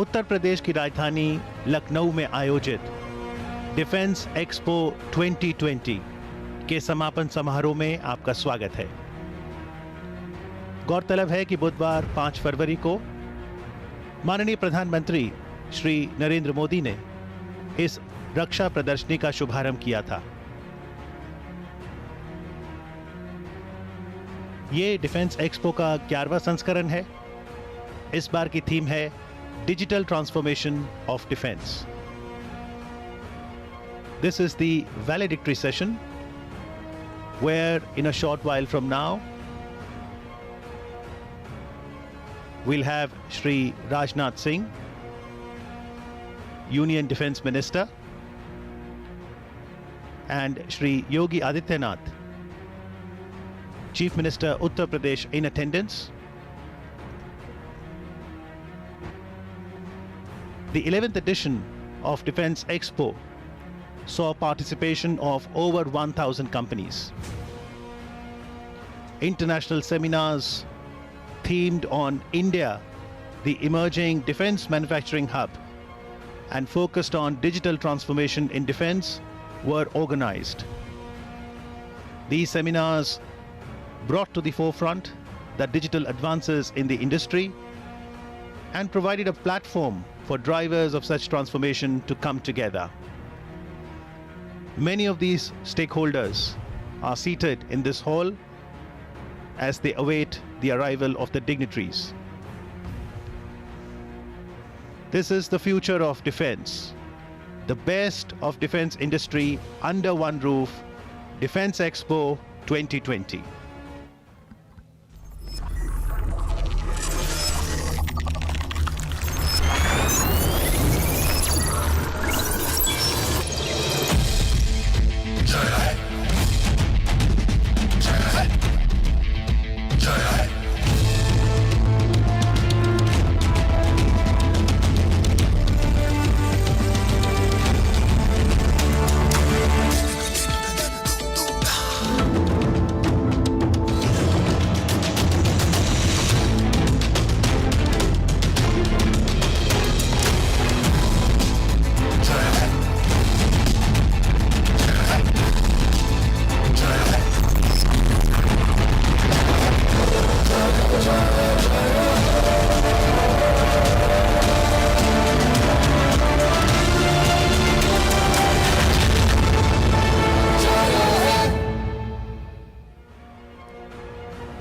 उत्तर प्रदेश की राजधानी लखनऊ में आयोजित डिफेंस एक्सपो 2020 के समापन समारोह में आपका स्वागत है। गौरतलब है कि बुधवार 5 फरवरी को माननीय प्रधानमंत्री श्री नरेंद्र मोदी ने इस रक्षा प्रदर्शनी का शुभारंभ किया था। ये डिफेंस एक्सपो का 11वां संस्करण है। इस बार की थीम है digital transformation of defence. This is the valedictory session where in a short while from now we'll have Shri Rajnath Singh, Union Defence Minister, and Shri Yogi Adityanath, Chief Minister Uttar Pradesh, in attendance. The 11th edition of Defence Expo saw participation of over 1,000 companies. International seminars themed on India, the emerging defense manufacturing hub, and focused on digital transformation in defense were organized. These seminars brought to the forefront the digital advances in the industry and provided a platform for drivers of such transformation to come together. Many of these stakeholders are seated in this hall as they await the arrival of the dignitaries. This is the future of defense, the best of defense industry under one roof, Defense Expo 2020.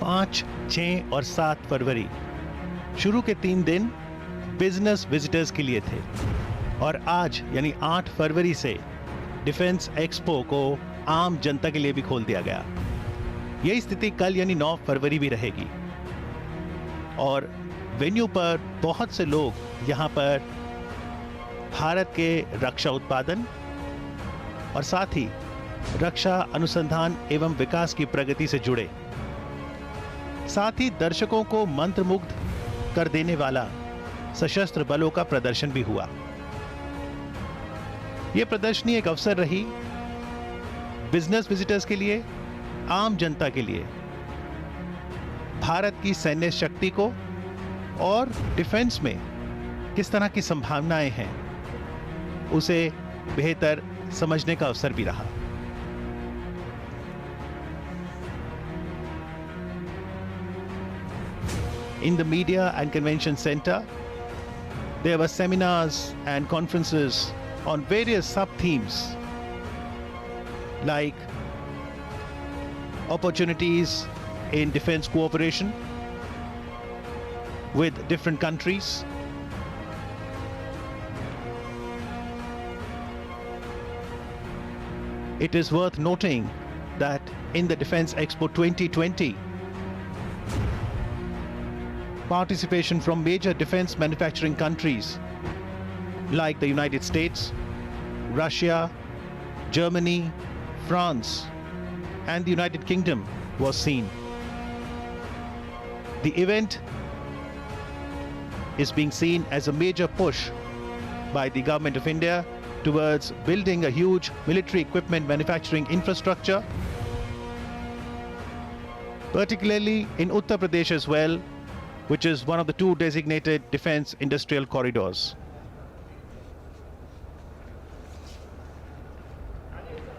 पाँच, 6 और 7 फरवरी शुरू के 3 दिन business visitors के लिए थे और आज यानी 8 फरवरी से डिफेंस एक्सपो को आम जनता के लिए भी खोल दिया गया। यही स्थिति कल यानी 9 फरवरी भी रहेगी और वेन्यू पर बहुत से लोग यहाँ पर भारत के रक्षा उत्पादन और साथ ही रक्षा अनुसंधान एवं विकास की प्रगति से जुड़े, साथ ही दर्शकों को मंत्रमुग्ध कर देने वाला सशस्त्र बलों का प्रदर्शन भी हुआ। यह प्रदर्शनी एक अवसर रही बिजनेस विजिटर्स के लिए, आम जनता के लिए भारत की सैन्य शक्ति को और डिफेंस में किस तरह की संभावनाएं हैं उसे बेहतर समझने का अवसर भी रहा। In the Media and Convention Center, there were seminars and conferences on various sub-themes like opportunities in defense cooperation with different countries, it is worth noting that in the Defense Expo 2020, participation from major defense manufacturing countries like the United States, Russia, Germany, France, and the United Kingdom was seen. The event is being seen as a major push by the Government of India towards building a huge military equipment manufacturing infrastructure, particularly in Uttar Pradesh as well, which is one of the two designated defense industrial corridors.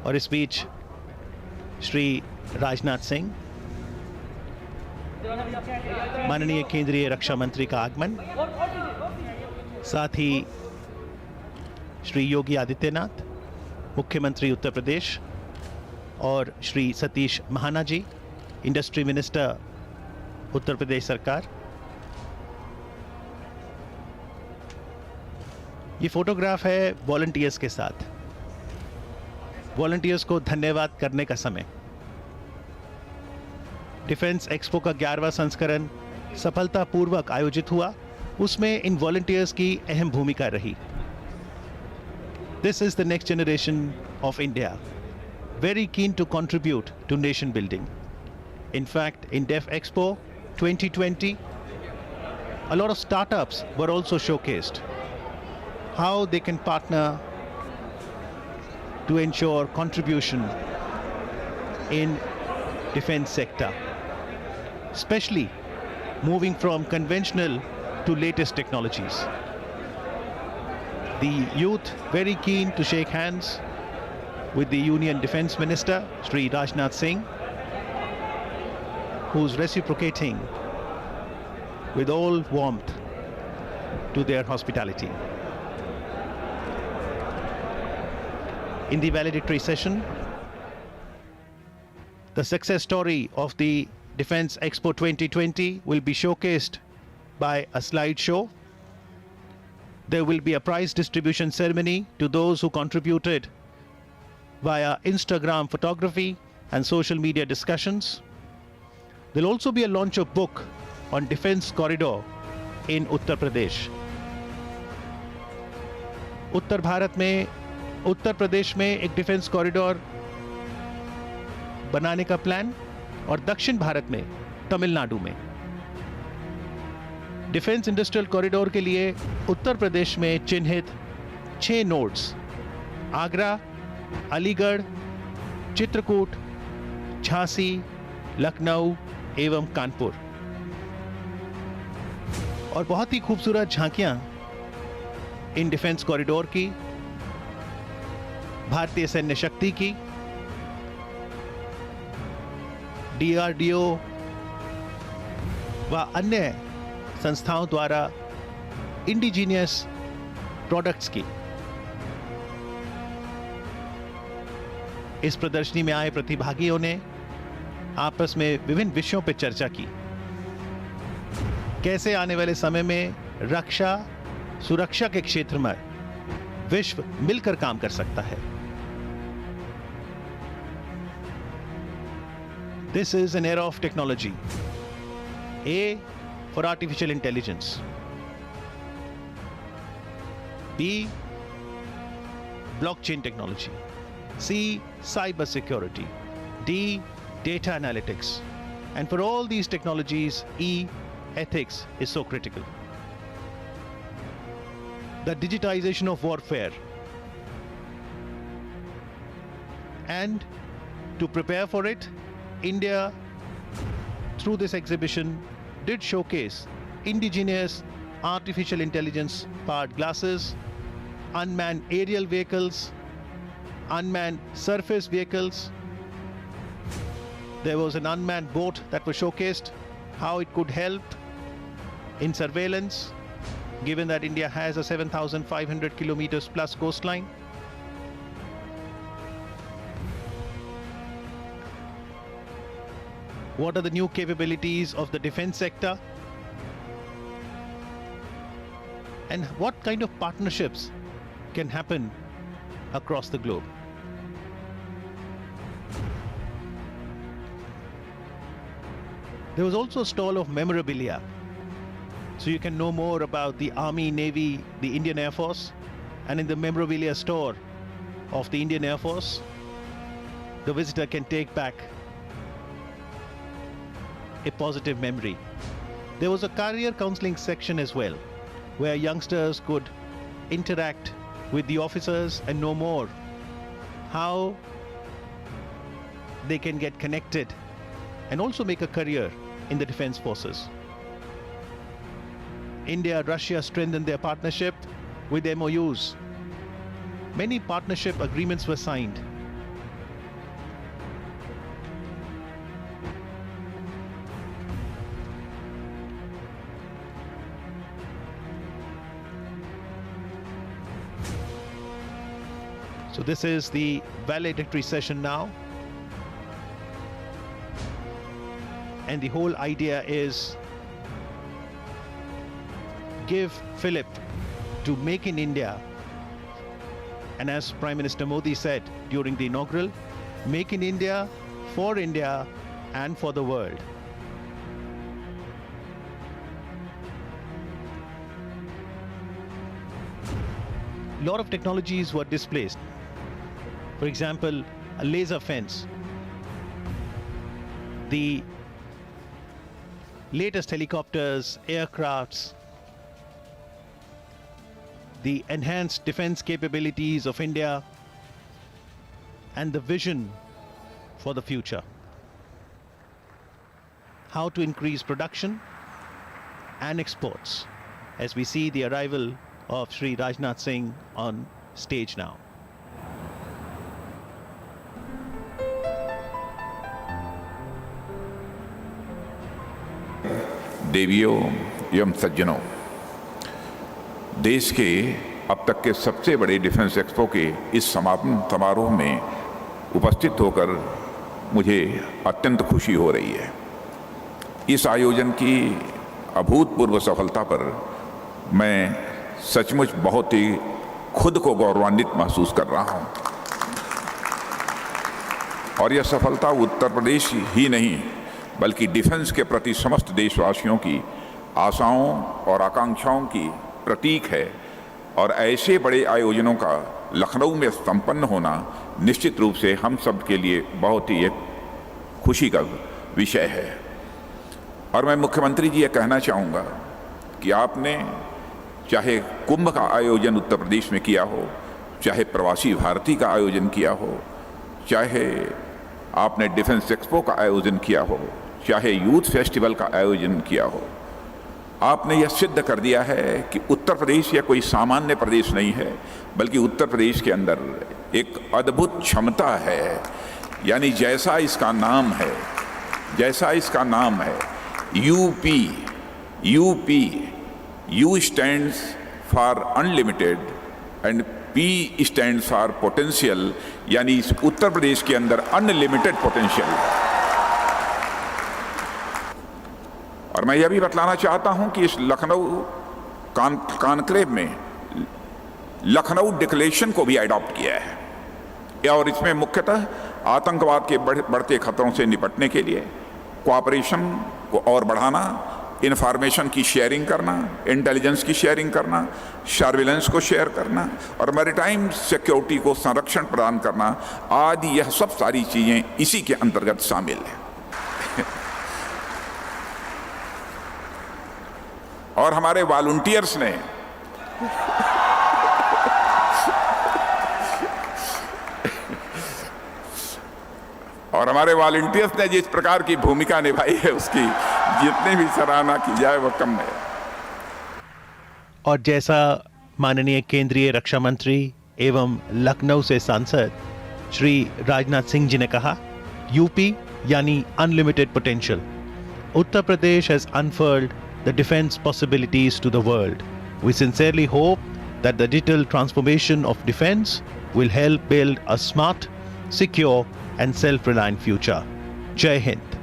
और इस बीच श्री राजनाथ सिंह, माननीय केंद्रीय रक्षा मंत्री का आगमन, साथ ही श्री योगी आदित्यनाथ, मुख्यमंत्री उत्तर प्रदेश, और श्री सतीश महाना जी, इंडस्ट्री मिनिस्टर उत्तर प्रदेश सरकार। ये फोटोग्राफ है वॉलंटियर्स के साथ। वॉलंटियर्स को धन्यवाद करने का समय। डिफेंस एक्सपो का 11वां संस्करण सफलतापूर्वक आयोजित हुआ, उसमें इन वॉलंटियर्स की अहम भूमिका रही। This is the next generation of India, very keen to contribute to nation building. In fact, in Def Expo 2020, a lot of startups were also showcased. How they can partner to ensure contribution in defense sector, especially moving from conventional to latest technologies. The youth very keen to shake hands with the Union Defence Minister, Shri Rajnath Singh, who's reciprocating with all warmth to their hospitality. In the valedictory session, the success story of the Defence Expo 2020 will be showcased by a slideshow. There will be a prize distribution ceremony to those who contributed via Instagram photography and social media discussions. There will also be a launch of book on defense corridor in Uttar Pradesh. Uttar Pradesh में एक defence corridor बनाने का plan, और दक्षिण भारत में तमिलनाडु में। Defence industrial corridor के लिए उत्तर प्रदेश में चिन्हित 6 नोड्स आगरा, अलीगढ़, चित्रकूट, झांसी, लखनऊ एवं कानपुर, और बहुत ही खूबसूरत झांकियां इन डिफेंस कॉरिडोर की, भारतीय सैन्य शक्ति की, DRDO व अन्य संस्थाओं द्वारा इंडिजीनियस प्रोडक्ट्स की। इस प्रदर्शनी में आए प्रतिभागियों ने आपस में विभिन्न विषयों पर चर्चा की। कैसे आने वाले समय में रक्षा सुरक्षा के क्षेत्र में विश्व मिलकर काम कर सकता है। This is an era of technology. A for artificial intelligence. B, blockchain technology. C, cyber security. D, data analytics. And for all these technologies, E, ethics is so critical. The digitization of warfare. And to prepare for it, India, through this exhibition, did showcase indigenous artificial intelligence powered glasses, unmanned aerial vehicles, unmanned surface vehicles. There was an unmanned boat that was showcased, how it could help in surveillance, given that India has a 7,500 kilometers plus coastline. What are the new capabilities of the defense sector? And what kind of partnerships can happen across the globe? There was also a stall of memorabilia, so you can know more about the Army, Navy, the Indian Air Force, and in the memorabilia store of the Indian Air Force, the visitor can take back a positive memory. There was a career counseling section as well, where youngsters could interact with the officers and know more how they can get connected and also make a career in the defense forces. India, Russia strengthened their partnership with MOUs. Many partnership agreements were signed. So this is the valedictory session now. And the whole idea is give fillip to Make in India. And as Prime Minister Modi said during the inaugural, Make in India, for India and for the world. A lot of technologies were displaced. For example, a laser fence. The latest helicopters, aircrafts, the enhanced defense capabilities of India, and the vision for the future. How to increase production and exports, as we see the arrival of Shri Rajnath Singh on stage now. देवियों एवं सज्जनों, देश के अब तक के सबसे बड़े डिफेंस एक्सपो के इस समापन समारोह में उपस्थित होकर मुझे अत्यंत खुशी हो रही है। इस आयोजन की अभूतपूर्व सफलता पर मैं सचमुच बहुत ही खुद को गौरवान्वित महसूस कर रहा हूं। और यह सफलता उत्तर प्रदेश ही नहीं बल्कि डिफेंस के प्रति समस्त देशवासियों की आशाओं और आकांक्षाओं की प्रतीक है। और ऐसे बड़े आयोजनों का लखनऊ में संपन्न होना निश्चित रूप से हम सब के लिए बहुत ही एक खुशी का विषय है। और मैं मुख्यमंत्री जी ये कहना चाहूँगा कि आपने चाहे कुंभ का आयोजन उत्तर प्रदेश में किया हो, चाहे प्रवासी भारती का आयोजन किया हो, चाहे आपने डिफेंस एक्सपो का आयोजन किया हो, चाहे यूथ फेस्टिवल का आयोजन किया हो, आपने यह सिद्ध कर दिया है कि उत्तर प्रदेश यह कोई सामान्य प्रदेश नहीं है, बल्कि उत्तर प्रदेश के अंदर एक अद्भुत क्षमता है। यानी जैसा इसका नाम है UP, you stands for unlimited and P stands for potential, यानी इस उत्तर प्रदेश के अंदर अनलिमिटेड पोटेंशियल। और मैं यह भी बतलाना चाहता हूं कि इस लखनऊ कॉन्क्लेव में लखनऊ डिक्लेरेशन को भी अडॉप्ट किया है और इसमें मुख्यतः आतंकवाद के बढ़ते खतरों से निपटने के लिए कोऑपरेशन को और बढ़ाना, इंफॉर्मेशन की शेयरिंग करना, इंटेलिजेंस की शेयरिंग करना, सर्विलेंस को शेयर करना और मैरीटाइम सिक्योरिटी को संरक्षण प्रदान करना आदि, यह सब सारी चीज़ें इसी के अंतर्गत शामिल हैं। और हमारे वॉलंटियर्स ने जिस प्रकार की भूमिका निभाई है उसकी जितनी भी सराहना की जाए वह कम है। और जैसा माननीय केंद्रीय रक्षा मंत्री एवं लखनऊ से सांसद श्री राजनाथ सिंह जी ने कहा, यूपी यानी unlimited potential. Uttar Pradesh has unfurled the defense possibilities to the world. We sincerely hope that the digital transformation of defense will help build a smart, secure and self-reliant future. Jai Hind.